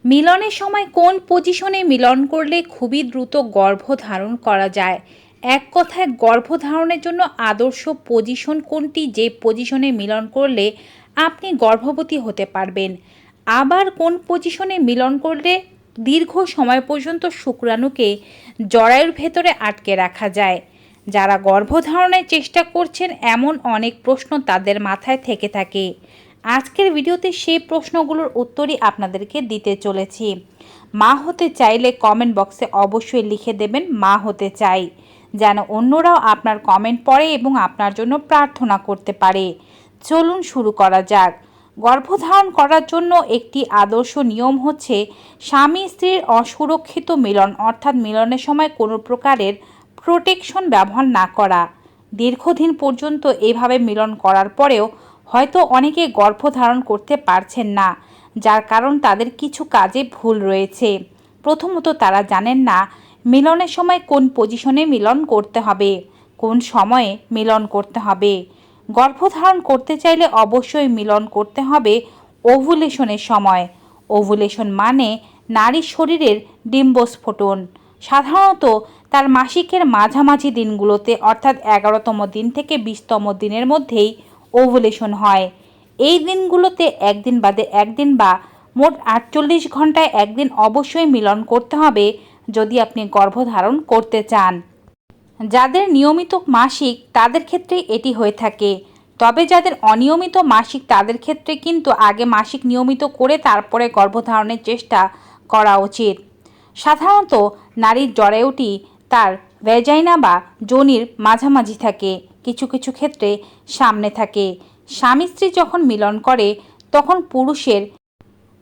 মিলনের সময় কোন পজিশনে মিলন করলে খুবই দ্রুত গর্ভধারণ করা যায়? এক কথায় গর্ভধারণের জন্য আদর্শ পজিশন কোনটি, যে পজিশনে মিলন করলে আপনি গর্ভবতী হতে পারবেন? আবার কোন পজিশনে মিলন করলে দীর্ঘ সময় পর্যন্ত শুক্রাণুকে জরায়ুর ভেতরে আটকে রাখা যায়? যারা গর্ভধারণের চেষ্টা করছেন এমন অনেক প্রশ্ন তাদের মাথায় থেকে থাকে। আজকের ভিডিওতে সেই প্রশ্নগুলোর উত্তরই আপনাদেরকে দিতে চলেছি। মা হতে চাইলে কমেন্ট বক্সে অবশ্যই লিখে দেবেন মা হতে চাই, যেন অন্যরাও আপনার কমেন্ট পড়ে এবং আপনার জন্য প্রার্থনা করতে পারে। চলুন শুরু করা যাক। গর্ভধারণ করার জন্য একটি আদর্শ নিয়ম হচ্ছে স্বামী স্ত্রীর অসুরক্ষিত মিলন, অর্থাৎ মিলনের সময় কোনো প্রকারের প্রোটেকশন ব্যবহার না করা। দীর্ঘদিন পর্যন্ত এভাবে মিলন করার পরেও হয়তো অনেকে গর্ভধারণ করতে পারছেন না, যার কারণ তাদের কিছু কাজে ভুল রয়েছে। প্রথমত, তারা জানেন না মিলনের সময় কোন পজিশনে মিলন করতে হবে, কোন সময়ে মিলন করতে হবে। গর্ভধারণ করতে চাইলে অবশ্যই মিলন করতে হবে ওভুলেশনের সময়। ওভুলেশন মানে নারীর শরীরের ডিম্বস্ফোটন। সাধারণত তার মাসিকের মাঝামাঝি দিনগুলোতে, অর্থাৎ 11তম দিন থেকে 20তম দিনের মধ্যেই ওভুলেশন হয়। এই দিনগুলোতে একদিন বাদে একদিন বা মোট 48 ঘন্টায় একদিন অবশ্যই মিলন করতে হবে যদি আপনি গর্ভধারণ করতে চান। যাদের নিয়মিত মাসিক তাদের ক্ষেত্রে এটি হয়ে থাকে, তবে যাদের অনিয়মিত মাসিক তাদের ক্ষেত্রে কিন্তু আগে মাসিক নিয়মিত করে তারপরে গর্ভধারণের চেষ্টা করা উচিত। সাধারণত নারীর জরায়ুটি তার ভ্যাজাইনা বা যোনির মাঝামাঝি থাকে, কিছু কিছু ক্ষেত্রে সামনে থাকে। স্বামী স্ত্রী যখন মিলন করে তখন পুরুষের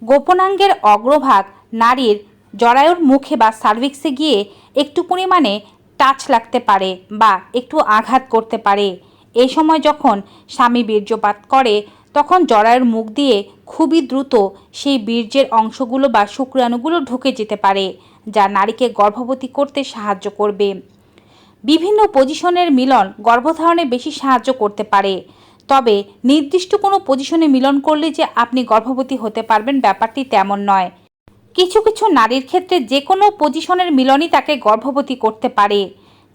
গোপনাঙ্গের অগ্রভাগ নারীর জরায়ুর মুখে বা সার্ভিক্সে গিয়ে একটু পরিমাণে টাচ লাগতে পারে বা একটু আঘাত করতে পারে। এই সময় যখন স্বামী বীর্যপাত করে তখন জরায়ুর মুখ দিয়ে খুবই দ্রুত সেই বীর্যের অংশগুলো বা শুক্রাণুগুলো ঢুকে যেতে পারে, যা নারীকে গর্ভবতী করতে সাহায্য করবে। বিভিন্ন পজিশনের মিলন গর্ভধারণে বেশি সাহায্য করতে পারে, তবে নির্দিষ্ট কোনো পজিশনে মিলন করলে যে আপনি গর্ভবতী হতে পারবেন ব্যাপারটি তেমন নয়। কিছু কিছু নারীর ক্ষেত্রে যে কোনো পজিশনের মিলনই তাকে গর্ভবতী করতে পারে,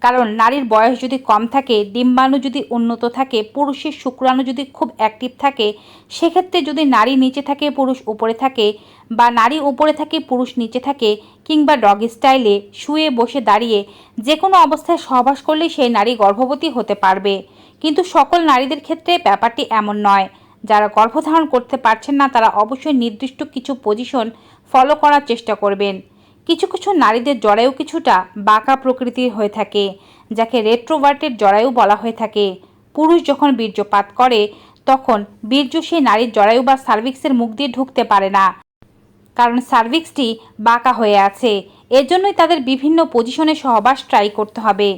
কারণ নারীর বয়স যদি কম থাকে, ডিম্বাণু যদি উন্নত থাকে, পুরুষের শুক্রাণু যদি খুব অ্যাক্টিভ থাকে, সেক্ষেত্রে যদি নারী নিচে থাকে পুরুষ উপরে থাকে, বা নারী উপরে থাকে পুরুষ নিচে থাকে, কিংবা ডগ স্টাইলে শুয়ে বসে দাঁড়িয়ে যে কোনো অবস্থায় সহবাস করলে সেই নারী গর্ভবতী হতে পারবে। কিন্তু সকল নারীদের ক্ষেত্রে ব্যাপারটি এমন নয়। যারা গর্ভধারণ করতে পারছেন না তারা অবশ্যই নির্দিষ্ট কিছু পজিশন ফলো করার চেষ্টা করবেন। কিছু কিছু নারীদের জরায়ু কিছুটা বাঁকা প্রকৃতির হয়ে থাকে, যাকে রেট্রোভার্টেড জরায়ু বলা হয়ে থাকে। পুরুষ যখন বীর্যপাত করে তখন বীর্য সেই নারীর জরায়ু বা সার্ভিক্সের মুখ দিয়ে ঢুকতে পারে না, কারণ সার্ভিক্সটি বাঁকা হয়ে আছে। এর জন্যই তাদের বিভিন্ন পজিশনে সহবাস ট্রাই করতে হবে।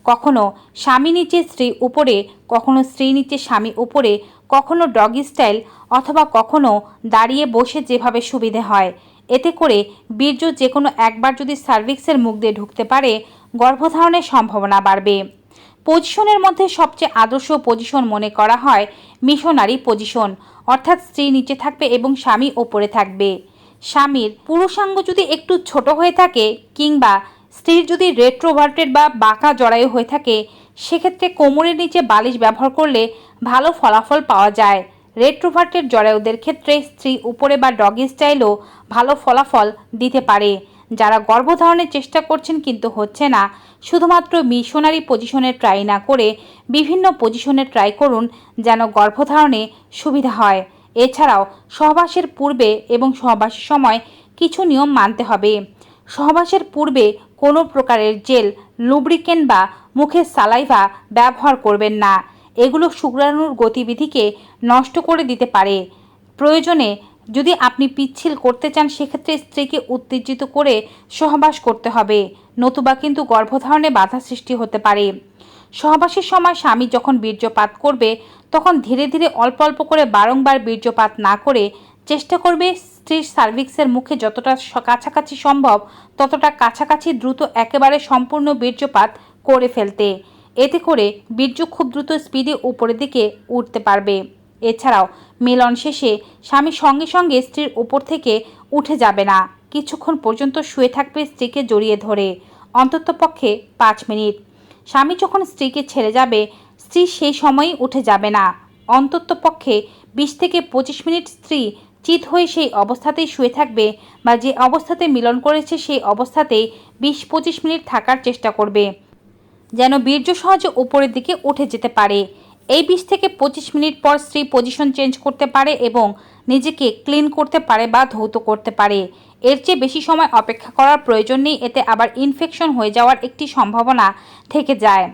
কখনো স্বামী নিচে স্ত্রী উপরে, কখনো স্ত্রী নিচে স্বামী উপরে, কখনো ডগি স্টাইল, অথবা কখনো দাঁড়িয়ে বসে, যেভাবে সুবিধে হয়। এতে করে বীর্য যে কোনো একবার যদি সার্ভিক্সের মুখ দিয়ে ঢুকতে পারে, গর্ভধারণের সম্ভাবনা বাড়বে। পজিশনের মধ্যে সবচেয়ে আদর্শ পজিশন মনে করা হয় মিশনারি পজিশন, অর্থাৎ স্ত্রী নিচে থাকবে এবং স্বামী ওপরে থাকবে। স্বামীর পুরুষাঙ্গ যদি একটু ছোট হয়ে থাকে, কিংবা স্ত্রীর যদি রেট্রোভার্টেড বা বাঁকা জরায়ু হয়ে থাকে, সেক্ষেত্রে কোমরের নিচে বালিশ ব্যবহার করলে ভালো ফলাফল পাওয়া যায়। রেট্রোভার্টেড জরায়ুদের ক্ষেত্রে স্ত্রী উপরে বা ডগি স্টাইলও ভালো ফলাফল দিতে পারে। যারা গর্ভধারণের চেষ্টা করছেন কিন্তু হচ্ছে না, শুধুমাত্র মিশনারি পজিশনে ট্রাই না করে বিভিন্ন পজিশনে ট্রাই করুন, যেন গর্ভধারণে সুবিধা হয়। এছাড়াও সহবাসের পূর্বে এবং সহবাসের সময় কিছু নিয়ম মানতে হবে। সহবাসের পূর্বে কোনো প্রকারের জেল, লুব্রিকেন্ট বা মুখের সালাইভা ব্যবহার করবেন না। এগুলো শুক্রাণুর গতিবিধিকে নষ্ট করে দিতে পারে। প্রয়োজনে যদি আপনি পিচ্ছিল করতে চান, সেক্ষেত্রে স্ত্রীকে উত্তেজিত করে সহবাস করতে হবে, নতুবা কিন্তু গর্ভধারণে বাধা সৃষ্টি হতে পারে। সহবাসের সময় স্বামী যখন বীর্যপাত করবে তখন ধীরে ধীরে অল্প অল্প করে বারংবার বীর্যপাত না করে চেষ্টা করবে স্ত্রীর সার্ভিক্সের মুখে যতটা কাছাকাছি সম্ভব ততটা কাছাকাছি দ্রুত একেবারে সম্পূর্ণ বীর্যপাত করে ফেলতে। এতে করে বীর্য খুব দ্রুত স্পিডে উপরের দিকে উঠতে পারবে। এছাড়াও মিলন শেষে স্বামী সঙ্গে সঙ্গে স্ত্রীর উপর থেকে উঠে যাবে না, কিছুক্ষণ পর্যন্ত শুয়ে থাকবে স্ত্রীকে জড়িয়ে ধরে, অন্ততপক্ষে 5 মিনিট। স্বামী যখন স্ত্রীকে ছেড়ে যাবে, স্ত্রী সেই সময়ই উঠে যাবে না। অন্ততপক্ষে 20 থেকে 25 মিনিট স্ত্রী চিত হয়ে সেই অবস্থাতেই শুয়ে থাকবে, বা যে অবস্থাতে মিলন করেছে সেই অবস্থাতেই 20-25 মিনিট থাকার চেষ্টা করবে, যেন বীর্য সহজে উপরের দিকে উঠে যেতে পারে। এই 20 থেকে 25 মিনিট পর স্ত্রী পজিশন চেঞ্জ করতে পারে এবং নিজেকে ক্লিন করতে পারে বা ধৌত করতে পারে। এর চেয়ে বেশি সময় অপেক্ষা করার প্রয়োজন নেই, এতে আবার ইনফেকশন হয়ে যাওয়ার একটি সম্ভাবনা থেকে যায়।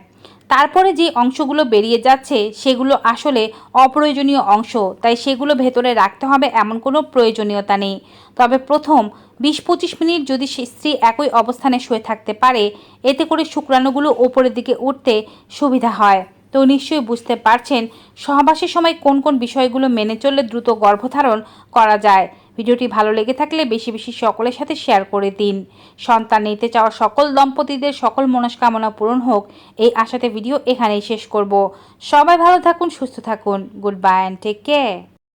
তারপরে যে অংশগুলো বেরিয়ে যাচ্ছে সেগুলো আসলে অপ্রয়োজনীয় অংশ, তাই সেগুলো ভেতরে রাখতে হবে এমন কোনো প্রয়োজনীয়তা নেই। তবে প্রথম 20-25 মিনিট যদি স্ত্রী একই অবস্থানে শুয়ে থাকতে পারে, এতে করে শুক্রাণুগুলো ওপরের দিকে উঠতে সুবিধা হয়। তো নিশ্চয়ই বুঝতে পারছেন সহবাসের সময় কোন কোন বিষয়গুলো মেনে চললে দ্রুত গর্ভধারণ করা যায়। ভিডিওটি ভালো লেগে থাকলে বেশি বেশি সকলের সাথে শেয়ার করে দিন। সন্তান নিতে চাওয়া সকল দম্পতিদের সকল মনস্কামনা পূরণ হোক, এই আশাতে ভিডিও এখানেই শেষ করব। সবাই ভালো থাকুন, সুস্থ থাকুন। Goodbye and take care.